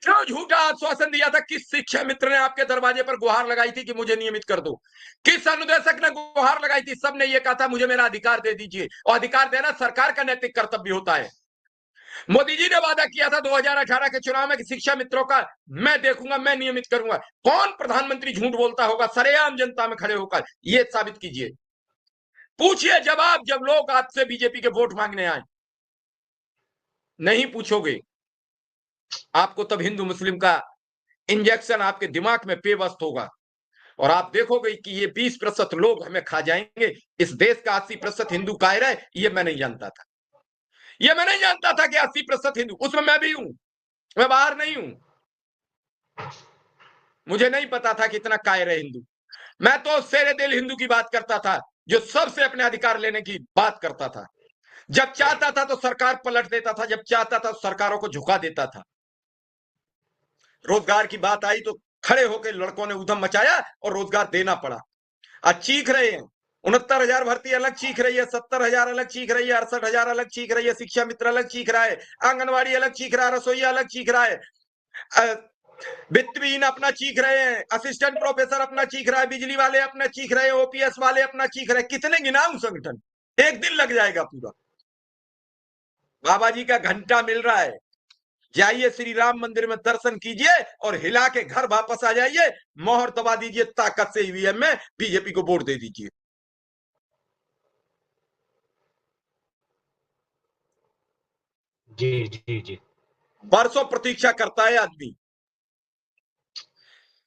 क्यों झूठा आश्वासन दिया था? किस शिक्षा मित्र ने आपके दरवाजे पर गुहार लगाई थी कि मुझे नियमित कर दो? किस अनुदेशक ने गुहार लगाई थी? सबने ये कहा था मुझे मेरा अधिकार दे दीजिए, और अधिकार देना सरकार का नैतिक कर्तव्य होता है। मोदी जी ने वादा किया था 2018 के चुनाव में कि शिक्षा मित्रों का मैं देखूंगा, मैं नियमित करूंगा। कौन प्रधानमंत्री झूठ बोलता होगा सरेआम जनता में खड़े होकर? ये साबित कीजिए, पूछिए जवाब जब लोग आपसे बीजेपी के वोट मांगने आए। नहीं पूछोगे, आपको तब हिंदू मुस्लिम का इंजेक्शन आपके दिमाग में पेवस्त होगा, और आप देखोगे कि ये 20% लोग हमें खा जाएंगे। इस देश का 80% हिंदू कायर है, ये मैं नहीं जानता था। ये मैं नहीं जानता था कि 80% हिंदू, उसमें मैं भी हूं, मैं बाहर नहीं हूं। मुझे नहीं पता था कि इतना कायर है हिंदू। मैं तो शेरे दिल हिंदू की बात करता था, जो सबसे अपने अधिकार लेने की बात करता था। जब चाहता था तो सरकार पलट देता था, जब चाहता था तो सरकारों को झुका देता था। रोजगार की बात आई तो खड़े होकर लड़कों ने उधम मचाया और रोजगार देना पड़ा। आज चीख रहे हैं, 69,000 भर्ती अलग चीख रही है, 70,000 अलग चीख रही है, 68,000 अलग चीख रही है, शिक्षा मित्र अलग चीख रहा है, आंगनबाड़ी अलग चीख रहा है, रसोईया अलग चीख रहा है, वित्तविहीन अपना चीख रहे हैं, असिस्टेंट प्रोफेसर अपना चीख रहा है, बिजली वाले अपना चीख रहे हैं, ओपीएस वाले अपना चीख रहे हैं। कितने गिनाऊं संगठन? एक दिन लग जाएगा पूरा। बाबा जी का घंटा मिल रहा है, जाइए श्री राम मंदिर में दर्शन कीजिए और हिला के घर वापस आ जाइए, मोहर दबा दीजिए ताकत से ईवीएम में, बीजेपी को वोट दे दीजिए। जी जी जी। वर्षों प्रतीक्षा करता है आदमी।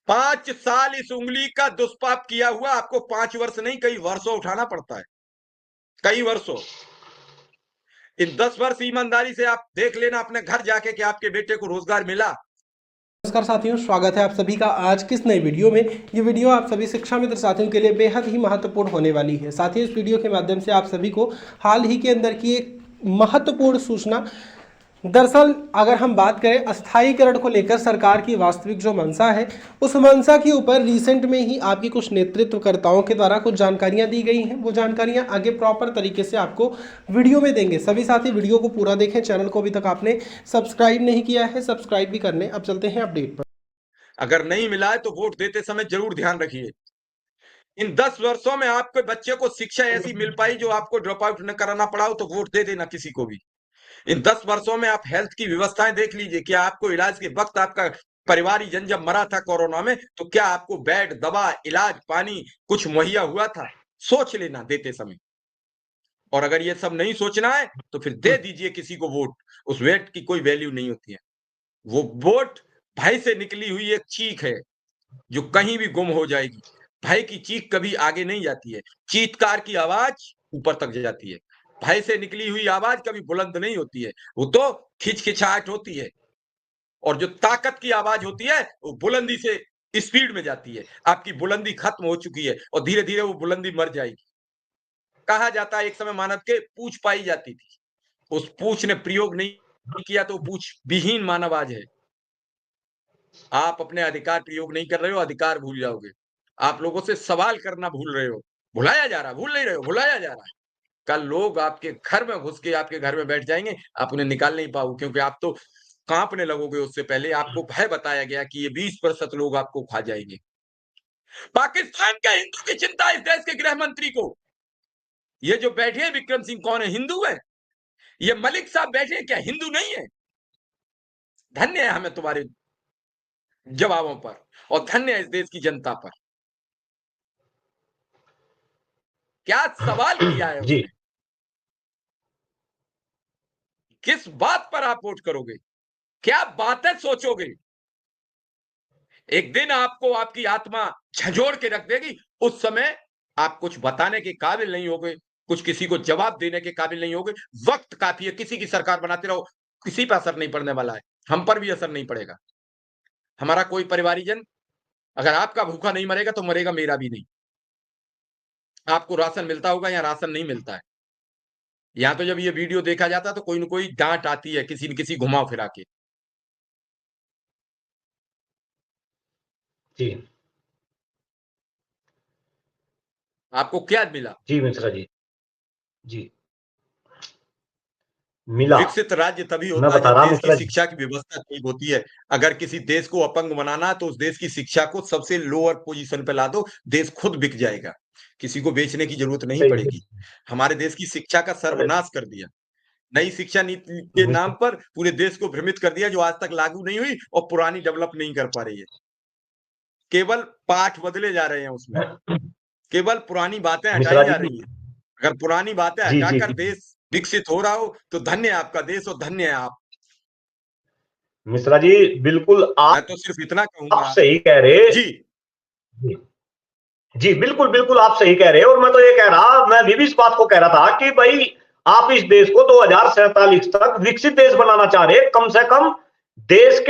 5 साल इस उंगली का दुष्पाप किया हुआ आपको 5 वर्ष नहीं, कई वर्षों उठाना पड़ता है, कई वर्षों। इन 10 वर्ष ईमानदारी से आप देख लेना अपने घर जाके कि आपके बेटे को रोजगार मिला। नमस्कार साथियों, स्वागत है आप सभी का आज की इस नई वीडियो में। ये वीडियो आप सभी शिक्षा मित्र साथियों के लिए बेहद ही महत्वपूर्ण होने वाली है। साथियों, इस वीडियो के माध्यम से आप सभी को हाल ही के अंदर की एक महत्वपूर्ण सूचना, दरअसल अगर हम बात करें अस्थायीकरण को लेकर सरकार की वास्तविक जो मंशा है, उस मंशा के ऊपर रिसेंट में ही आपकी कुछ नेतृत्वकर्ताओं के द्वारा कुछ जानकारियां दी गई हैं। वो जानकारियां आगे प्रॉपर तरीके से आपको वीडियो में देंगे। सभी साथी वीडियो को पूरा देखें। चैनल को अभी तक आपने सब्सक्राइब नहीं किया है, सब्सक्राइब भी कर लें। अब चलते हैं अपडेट पर। अगर नहीं मिला है तो वोट देते समय जरूर ध्यान रखिए, इन 10 वर्षों में आपके बच्चे को शिक्षा ऐसी मिल पाई जो आपको ड्रॉप आउट न कराना पड़ा हो तो वोट दे देना किसी को भी। इन 10 वर्षों में आप हेल्थ की व्यवस्थाएं देख लीजिए, क्या आपको इलाज के वक्त आपका परिवारी जन जब मरा था कोरोना में तो क्या आपको बेड, दवा, इलाज, पानी कुछ मुहैया हुआ था? सोच लेना देते समय। और अगर ये सब नहीं सोचना है तो फिर दे दीजिए किसी को वोट। उस वेट की कोई वैल्यू नहीं होती है। वो वोट भाई से निकली हुई एक चीख है जो कहीं भी गुम हो जाएगी। भाई की चीख कभी आगे नहीं जाती है, चीत्कार की आवाज ऊपर तक जाती है। भाई से निकली हुई आवाज कभी बुलंद नहीं होती है, वो तो खिचखिचाहट होती है। और जो ताकत की आवाज होती है वो बुलंदी से स्पीड में जाती है। आपकी बुलंदी खत्म हो चुकी है और धीरे धीरे वो बुलंदी मर जाएगी। कहा जाता है एक समय मानव के पूछ पाई जाती थी, उस पूछ ने प्रयोग नहीं किया तो पूछ विहीन मानव आज है। आप अपने अधिकार प्रयोग नहीं कर रहे हो, अधिकार भूल जाओगे। आप लोगों से सवाल करना भूल रहे हो, भुलाया जा रहा है, भूल नहीं रहे हो, भुलाया जा रहा है। कल लोग आपके घर में घुस के आपके घर में बैठ जाएंगे, आप उन्हें निकाल नहीं पाओगे, क्योंकि आप तो कांपने लगोगे। उससे पहले आपको भय बताया गया कि ये 20% लोग आपको खा जाएंगे। पाकिस्तान के हिंदू की चिंता इस देश के गृह मंत्री को। ये जो बैठे हैं विक्रम सिंह कौन है? हिंदू है? ये मलिक साहब बैठे हैं क्या हिंदू नहीं है? धन्य है हमें तुम्हारे जवाबों पर, और धन्य है इस देश की जनता पर। क्या सवाल किया है जी उसने? किस बात पर आप वोट करोगे? क्या बातें सोचोगे? एक दिन आपको आपकी आत्मा झंझोड़ के रख देगी। उस समय आप कुछ बताने के काबिल नहीं होगे, कुछ किसी को जवाब देने के काबिल नहीं होगे। वक्त काफी है, किसी की सरकार बनाते रहो, किसी पर असर नहीं पड़ने वाला है। हम पर भी असर नहीं पड़ेगा। हमारा कोई परिवारीजन अगर आपका भूखा नहीं मरेगा तो मरेगा मेरा भी नहीं। आपको राशन मिलता होगा, या राशन नहीं मिलता है। यहाँ तो जब ये वीडियो देखा जाता है तो कोई न कोई डांट आती है, किसी न किसी घुमा फिरा के। जी आपको क्या मिला? जी मिश्रा जी। जी मिला। विकसित राज्य तभी मैं होता है बता जब रहा देश मिश्रा की जी। शिक्षा की व्यवस्था ठीक होती है। अगर किसी देश को अपंग बनाना है तो उस देश की शिक्षा को सबसे लोअर पोजीशन पे ला दो, देश खुद बिक जाएगा, किसी को बेचने की जरूरत नहीं सही पड़ेगी। हमारे देश की शिक्षा का अरे सर्वनाश कर दिया, नई शिक्षा नीति के नाम मिश्रा पर पूरे देश को भ्रमित कर दिया, जो आज तक लागू नहीं हुई और पुरानी डेवलप नहीं कर पा रही है। केवल पाठ बदले जा रहे हैं उसमें, केवल पुरानी बातें मिश्रा हटाई जा जी, रही है। अगर पुरानी बातें जी जी हटाकर जी देश विकसित हो रहा हो तो धन्य है आपका देश और धन्य है आप। मिश्रा जी, बिल्कुल मैं तो सिर्फ इतना आप कहूंगा। सही कह रहे। जी जी जी, बिल्कुल बिल्कुल आप सही कह रहे हैं। और मैं तो ये कह रहा, मैं भी इस बात को कह रहा था कि भाई आप इस देश को 2047 तक विकसित देश बनाना चाह रहे, कम से कम देश के